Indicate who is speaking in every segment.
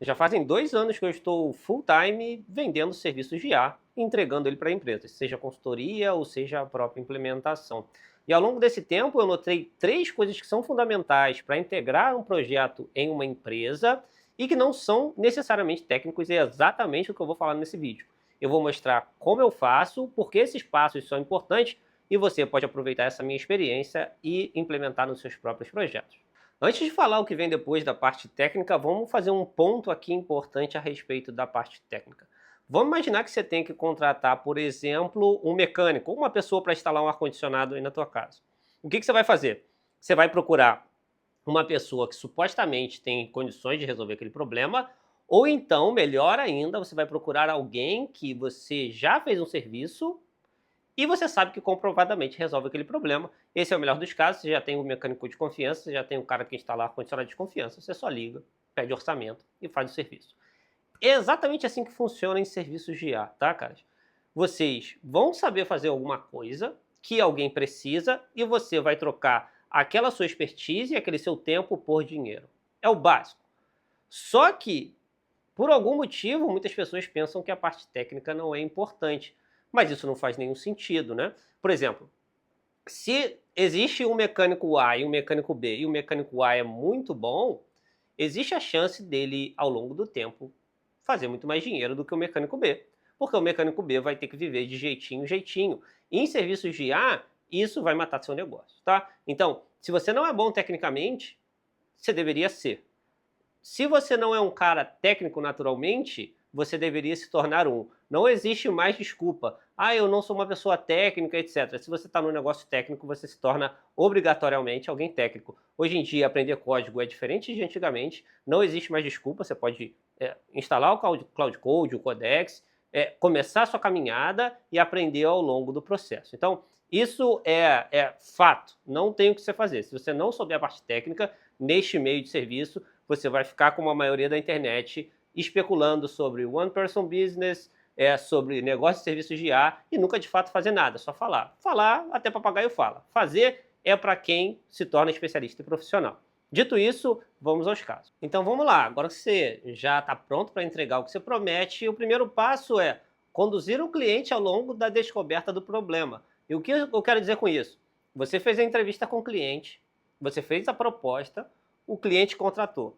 Speaker 1: Já fazem 2 anos que eu estou full time vendendo serviços de IA e entregando ele para empresas, seja consultoria ou seja a própria implementação. E ao longo desse tempo eu notei 3 coisas que são fundamentais para integrar um projeto em uma empresa e que não são necessariamente técnicos, e é exatamente o que eu vou falar nesse vídeo. Eu vou mostrar como eu faço, por que esses passos são importantes e você pode aproveitar essa minha experiência e implementar nos seus próprios projetos. Antes de falar o que vem depois da parte técnica, vamos fazer um ponto aqui importante a respeito da parte técnica. Vamos imaginar que você tem que contratar, por exemplo, um mecânico ou uma pessoa para instalar um ar-condicionado aí na tua casa. O que você vai fazer? Você vai procurar uma pessoa que supostamente tem condições de resolver aquele problema, ou então, melhor ainda, você vai procurar alguém que você já fez um serviço e você sabe que comprovadamente resolve aquele problema. Esse é o melhor dos casos, você já tem um mecânico de confiança, você já tem um cara que instala ar-condicionado de confiança, você só liga, pede orçamento e faz o serviço. É exatamente assim que funciona em serviços de IA, tá, caras? Vocês vão saber fazer alguma coisa que alguém precisa e você vai trocar aquela sua expertise e aquele seu tempo por dinheiro. É o básico. Só que por algum motivo, muitas pessoas pensam que a parte técnica não é importante, mas isso não faz nenhum sentido, né? Por exemplo, se existe um mecânico A e um mecânico B, e o mecânico A é muito bom, existe a chance dele, ao longo do tempo, fazer muito mais dinheiro do que o mecânico B. Porque o mecânico B vai ter que viver de jeitinho, jeitinho. E em serviços de A, isso vai matar seu negócio, tá? Então, se você não é bom tecnicamente, você deveria ser. Se você não é um cara técnico naturalmente, você deveria se tornar um. Não existe mais desculpa. Ah, eu não sou uma pessoa técnica, etc. Se você está no negócio técnico, você se torna obrigatoriamente alguém técnico. Hoje em dia, aprender código é diferente de antigamente. Não existe mais desculpa. Você pode instalar o Cloud Code, o Codex, começar a sua caminhada e aprender ao longo do processo. Então, isso é fato. Não tem o que você fazer. Se você não souber a parte técnica, neste meio de serviço, você vai ficar como a maioria da internet, especulando sobre one person business, sobre negócio de serviços de IA e nunca de fato fazer nada, só falar. Falar, até papagaio fala. Fazer é para quem se torna especialista e profissional. Dito isso, vamos aos casos. Então vamos lá, agora que você já está pronto para entregar o que você promete, o primeiro passo é conduzir o cliente ao longo da descoberta do problema. E o que eu quero dizer com isso? Você fez a entrevista com o cliente, você fez a proposta, o cliente contratou.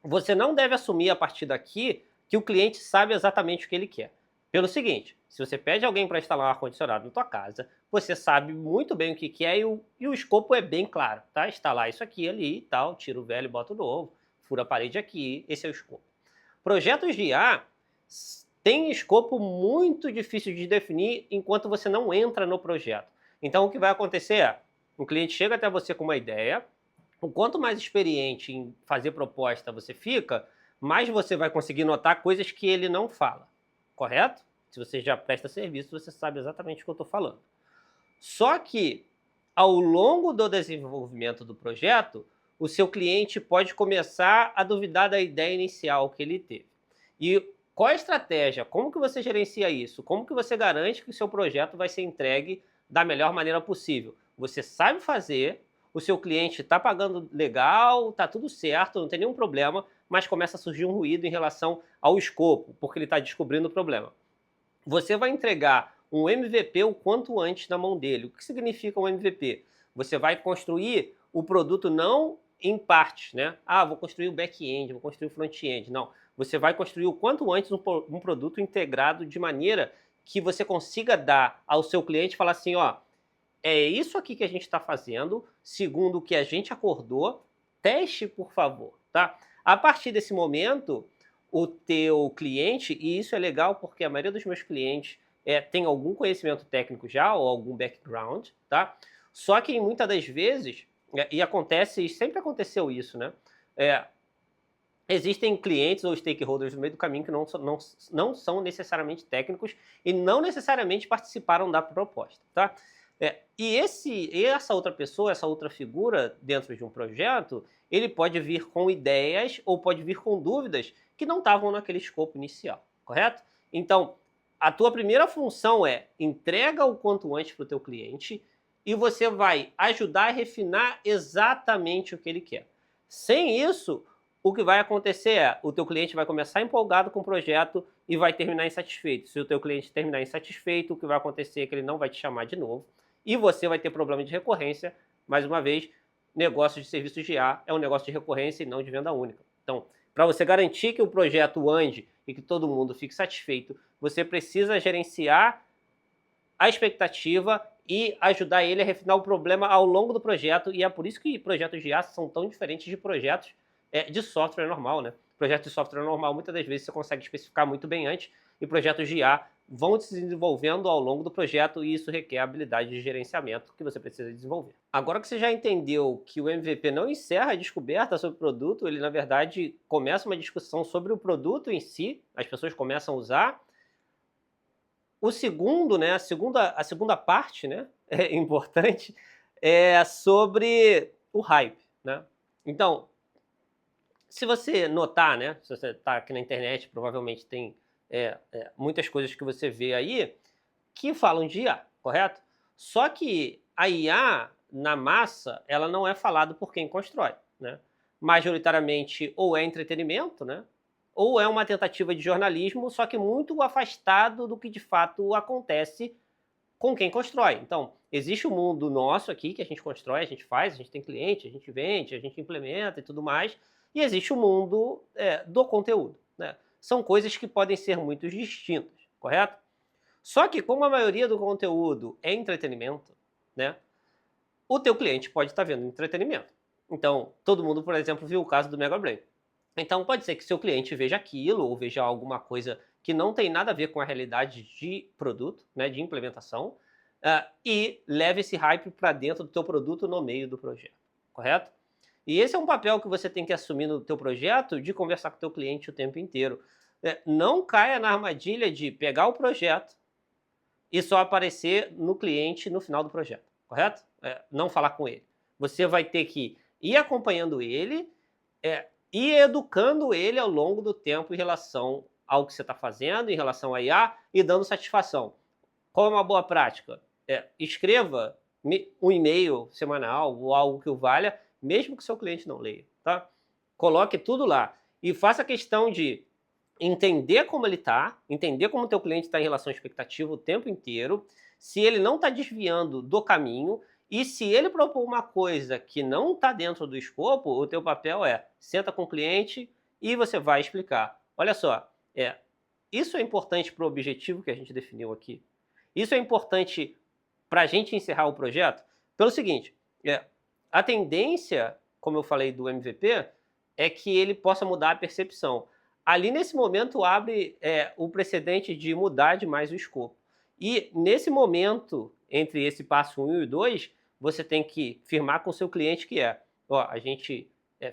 Speaker 1: Você não deve assumir a partir daqui que o cliente sabe exatamente o que ele quer. Pelo seguinte, se você pede alguém para instalar um ar-condicionado na tua casa, você sabe muito bem o que quer e o escopo é bem claro, tá? Instalar isso aqui, ali e tal, tira o velho e bota o novo, fura a parede aqui, esse é o escopo. Projetos de IA têm escopo muito difícil de definir enquanto você não entra no projeto. Então o que vai acontecer é, o cliente chega até você com uma ideia, o quanto mais experiente em fazer proposta você fica, mais você vai conseguir notar coisas que ele não fala, correto? Se você já presta serviço, você sabe exatamente o que eu estou falando. Só que, ao longo do desenvolvimento do projeto, o seu cliente pode começar a duvidar da ideia inicial que ele teve. E qual a estratégia? Como que você gerencia isso? Como que você garante que o seu projeto vai ser entregue da melhor maneira possível? Você sabe fazer, o seu cliente está pagando legal, está tudo certo, não tem nenhum problema, mas começa a surgir um ruído em relação ao escopo, porque ele está descobrindo o problema. Você vai entregar um MVP o quanto antes na mão dele. O que significa um MVP? Você vai construir o produto não em partes, né? Ah, vou construir o back-end, vou construir o front-end. Não. Você vai construir o quanto antes um produto integrado de maneira que você consiga dar ao seu cliente e falar assim, ó, é isso aqui que a gente está fazendo, segundo o que a gente acordou, teste, por favor, tá? A partir desse momento, o teu cliente, e isso é legal porque a maioria dos meus clientes tem algum conhecimento técnico já, ou algum background, tá? Só que muitas das vezes, e acontece, e sempre aconteceu isso, né? É, existem clientes ou stakeholders no meio do caminho que não são necessariamente técnicos e não necessariamente participaram da proposta, tá? E essa outra pessoa, essa outra figura dentro de um projeto, ele pode vir com ideias ou pode vir com dúvidas que não estavam naquele escopo inicial, correto? Então, a tua primeira função é entrega o quanto antes para o teu cliente e você vai ajudar a refinar exatamente o que ele quer. Sem isso, o que vai acontecer é, o teu cliente vai começar empolgado com o projeto e vai terminar insatisfeito. Se o teu cliente terminar insatisfeito, o que vai acontecer é que ele não vai te chamar de novo e você vai ter problema de recorrência. Mais uma vez, negócio de serviços de IA é um negócio de recorrência e não de venda única. Então, para você garantir que o projeto ande e que todo mundo fique satisfeito, você precisa gerenciar a expectativa e ajudar ele a refinar o problema ao longo do projeto, e é por isso que projetos de IA são tão diferentes de projetos de software normal, né? Projeto de software normal, muitas das vezes você consegue especificar muito bem antes, e projetos de IA vão se desenvolvendo ao longo do projeto, e isso requer habilidade de gerenciamento que você precisa desenvolver. Agora que você já entendeu que o MVP não encerra a descoberta sobre o produto, ele na verdade começa uma discussão sobre o produto em si, as pessoas começam a usar. O segundo, né, a segunda parte, né, importante, é sobre o hype, né? Então, se você notar, né, se você está aqui na internet, provavelmente tem muitas coisas que você vê aí que falam de IA, correto? Só que a IA, na massa, ela não é falada por quem constrói, né? Majoritariamente, ou é entretenimento, né? Ou é uma tentativa de jornalismo, só que muito afastado do que de fato acontece com quem constrói. Então, existe o mundo nosso aqui, que a gente constrói, a gente faz, a gente tem cliente, a gente vende, a gente implementa e tudo mais, e existe o mundo do conteúdo, né? São coisas que podem ser muito distintas, correto? Só que como a maioria do conteúdo é entretenimento, né, o teu cliente pode estar vendo entretenimento. Então, todo mundo, por exemplo, viu o caso do Mega Brain. Então, pode ser que seu cliente veja aquilo ou veja alguma coisa que não tem nada a ver com a realidade de produto, né, de implementação, e leve esse hype para dentro do teu produto no meio do projeto, correto? E esse é um papel que você tem que assumir no teu projeto, de conversar com o teu cliente o tempo inteiro. Não caia na armadilha de pegar o projeto e só aparecer no cliente no final do projeto, correto? Não falar com ele. Você vai ter que ir acompanhando ele e educando ele ao longo do tempo em relação ao que você está fazendo, em relação a IA, e dando satisfação. Qual é uma boa prática? Escreva um e-mail semanal ou algo que o valha, mesmo que seu cliente não leia, tá? Coloque tudo lá e faça questão de entender como ele está, entender como o teu cliente está em relação à expectativa o tempo inteiro, se ele não está desviando do caminho, e se ele propor uma coisa que não está dentro do escopo, o teu papel senta com o cliente e você vai explicar. Olha só, isso é importante para o objetivo que a gente definiu aqui. Isso é importante para a gente encerrar o projeto pelo seguinte, a tendência, como eu falei do MVP, é que ele possa mudar a percepção. Ali, nesse momento, abre o precedente de mudar demais o escopo. E, nesse momento, entre esse passo 1 e o 2, você tem que firmar com o seu cliente que a gente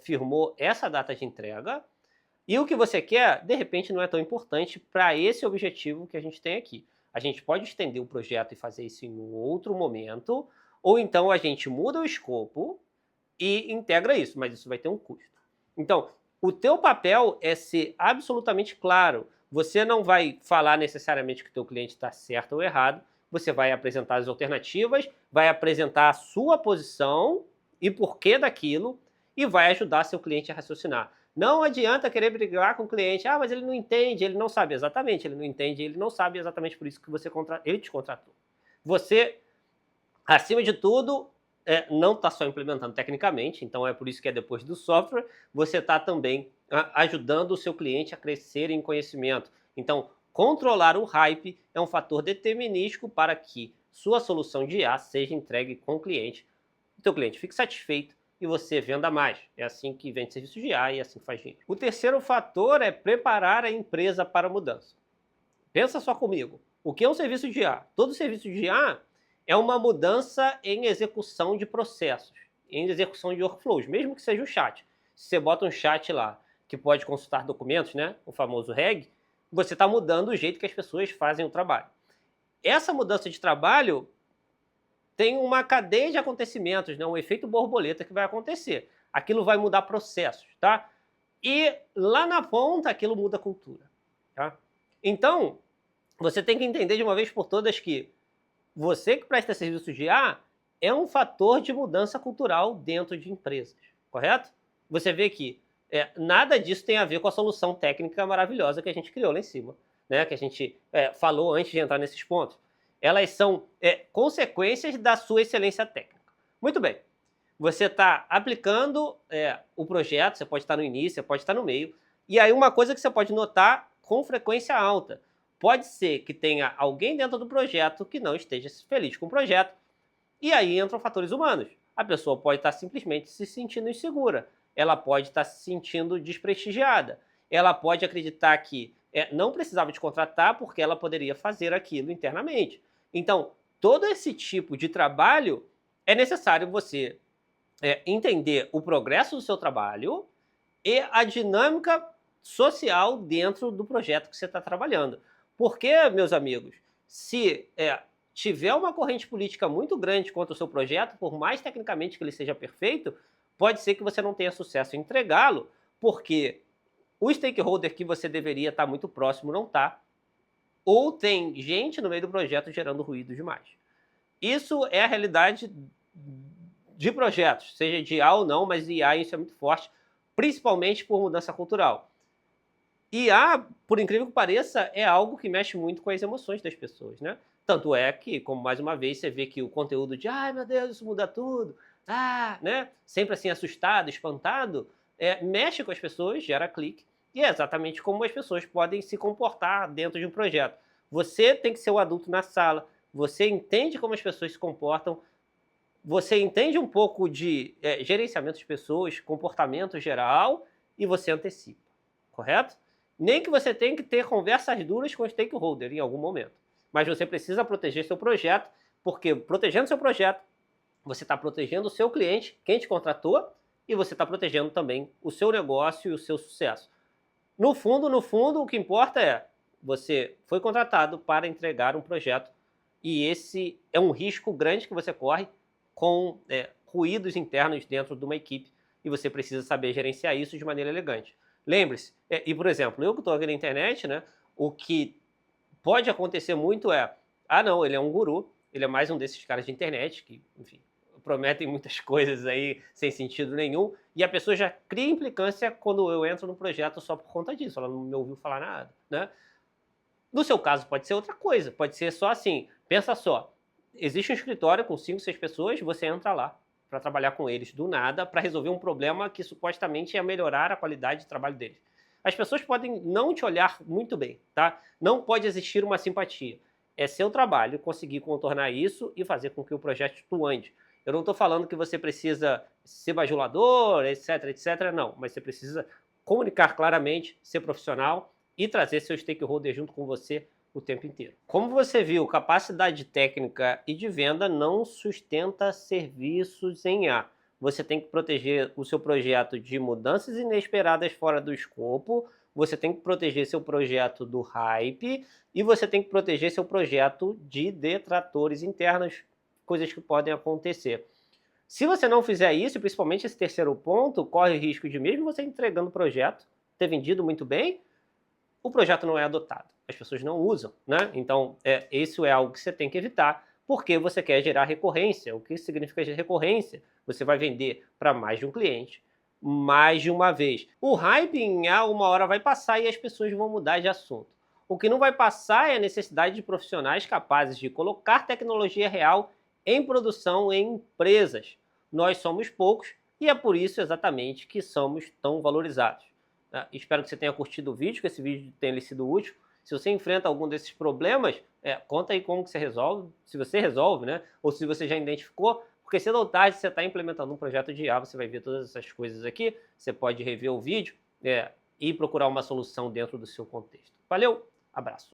Speaker 1: firmou essa data de entrega e o que você quer, de repente, não é tão importante para esse objetivo que a gente tem aqui. A gente pode estender o projeto e fazer isso em um outro momento, ou então a gente muda o escopo e integra isso, mas isso vai ter um custo. Então, o teu papel é ser absolutamente claro. Você não vai falar necessariamente que o teu cliente está certo ou errado, você vai apresentar as alternativas, vai apresentar a sua posição e porquê daquilo, e vai ajudar seu cliente a raciocinar. Não adianta querer brigar com o cliente, mas ele não entende, ele não sabe. Exatamente, ele não entende, ele não sabe, exatamente por isso que ele te contratou. Você, acima de tudo, não está só implementando tecnicamente, então é por isso que depois do software, você está também ajudando o seu cliente a crescer em conhecimento. Então, controlar o hype é um fator determinístico para que sua solução de IA seja entregue com o cliente, o teu cliente fique satisfeito e você venda mais. É assim que vende serviço de IA e é assim que faz dinheiro. O terceiro fator é preparar a empresa para a mudança. Pensa só comigo. O que é um serviço de IA? Todo serviço de IA é uma mudança em execução de processos, em execução de workflows, mesmo que seja o chat. Se você bota um chat lá que pode consultar documentos, né, o famoso REG, você está mudando o jeito que as pessoas fazem o trabalho. Essa mudança de trabalho tem uma cadeia de acontecimentos, né, um efeito borboleta que vai acontecer. Aquilo vai mudar processos, tá? E lá na ponta aquilo muda a cultura, tá? Então, você tem que entender de uma vez por todas que você que presta serviço de IA é um fator de mudança cultural dentro de empresas, correto? Você vê que nada disso tem a ver com a solução técnica maravilhosa que a gente criou lá em cima, né? Que a gente falou antes de entrar nesses pontos. Elas são consequências da sua excelência técnica. Muito bem. Você está aplicando o projeto, você pode estar no início, você pode estar no meio. E aí uma coisa que você pode notar com frequência alta. Pode ser que tenha alguém dentro do projeto que não esteja feliz com o projeto. E aí entram fatores humanos. A pessoa pode estar simplesmente se sentindo insegura. Ela pode estar se sentindo desprestigiada. Ela pode acreditar que não precisava te contratar porque ela poderia fazer aquilo internamente. Então, todo esse tipo de trabalho é necessário você entender o progresso do seu trabalho e a dinâmica social dentro do projeto que você está trabalhando. Porque, meus amigos, se tiver uma corrente política muito grande contra o seu projeto, por mais tecnicamente que ele seja perfeito, pode ser que você não tenha sucesso em entregá-lo, porque o stakeholder que você deveria estar muito próximo não está, ou tem gente no meio do projeto gerando ruído demais. Isso é a realidade de projetos, seja de IA ou não, mas IA isso é muito forte, principalmente por mudança cultural. IA, por incrível que pareça, é algo que mexe muito com as emoções das pessoas, né? Tanto é que, como mais uma vez, você vê que o conteúdo de ai meu Deus, isso muda tudo, né? Sempre assim assustado, espantado, mexe com as pessoas, gera clique, e é exatamente como as pessoas podem se comportar dentro de um projeto. Você tem que ser o adulto na sala, você entende como as pessoas se comportam, você entende um pouco de gerenciamento de pessoas, comportamento geral, e você antecipa, correto? Nem que você tenha que ter conversas duras com o stakeholder em algum momento. Mas você precisa proteger seu projeto, porque protegendo seu projeto, você está protegendo o seu cliente, quem te contratou, e você está protegendo também o seu negócio e o seu sucesso. No fundo, o que importa é você foi contratado para entregar um projeto e esse é um risco grande que você corre com ruídos internos dentro de uma equipe e você precisa saber gerenciar isso de maneira elegante. Lembre-se, e por exemplo, eu que estou aqui na internet, né, o que pode acontecer muito não, ele é um guru, ele é mais um desses caras de internet que, enfim, prometem muitas coisas aí sem sentido nenhum, e a pessoa já cria implicância quando eu entro no projeto só por conta disso, ela não me ouviu falar nada, né? No seu caso pode ser outra coisa, pode ser só assim, pensa só, existe um escritório com 5, 6 pessoas, você entra lá para trabalhar com eles do nada, para resolver um problema que supostamente ia melhorar a qualidade de trabalho deles. As pessoas podem não te olhar muito bem, tá? Não pode existir uma simpatia. É seu trabalho conseguir contornar isso e fazer com que o projeto ande. Eu não estou falando que você precisa ser bajulador, etc, etc, não. Mas você precisa comunicar claramente, ser profissional e trazer seu stakeholder junto com você o tempo inteiro. Como você viu, capacidade técnica e de venda não sustenta serviços em IA. Você tem que proteger o seu projeto de mudanças inesperadas fora do escopo, você tem que proteger seu projeto do hype e você tem que proteger seu projeto de detratores internos, coisas que podem acontecer. Se você não fizer isso, principalmente esse terceiro ponto, corre o risco de mesmo você entregando o projeto, ter vendido muito bem, o projeto não é adotado. As pessoas não usam, né? Então, isso é algo que você tem que evitar, porque você quer gerar recorrência. O que significa recorrência? Você vai vender para mais de um cliente, mais de uma vez. O hype em uma hora vai passar e as pessoas vão mudar de assunto. O que não vai passar é a necessidade de profissionais capazes de colocar tecnologia real em produção em empresas. Nós somos poucos e é por isso exatamente que somos tão valorizados. Espero que você tenha curtido o vídeo, que esse vídeo tenha lhe sido útil. Se você enfrenta algum desses problemas, conta aí como que você resolve, se você resolve, né? Ou se você já identificou, porque cedo ou tarde você está implementando um projeto de IA, você vai ver todas essas coisas aqui, você pode rever o vídeo e procurar uma solução dentro do seu contexto. Valeu, abraço!